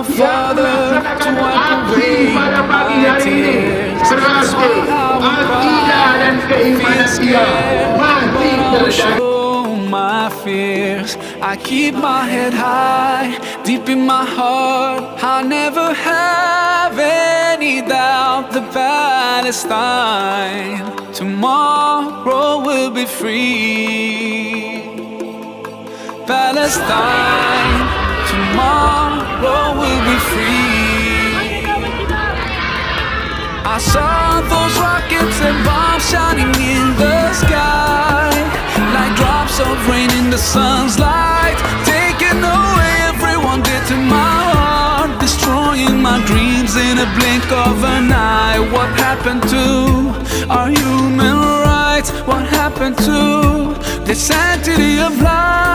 no father to wipe away my tears. That's why I will cry, feel scared, but I will show my fears. I keep my head high, deep in my heart. I never have any doubt that Palestine tomorrow will be free. Palestine tomorrow will be free. I saw those rockets and bombs shining in the sky, like drops of rain in the sun's light, taking away everyone dear to my heart, destroying my dreams in a blink of an eye. What happened to our human rights? What happened to the sanctity of life?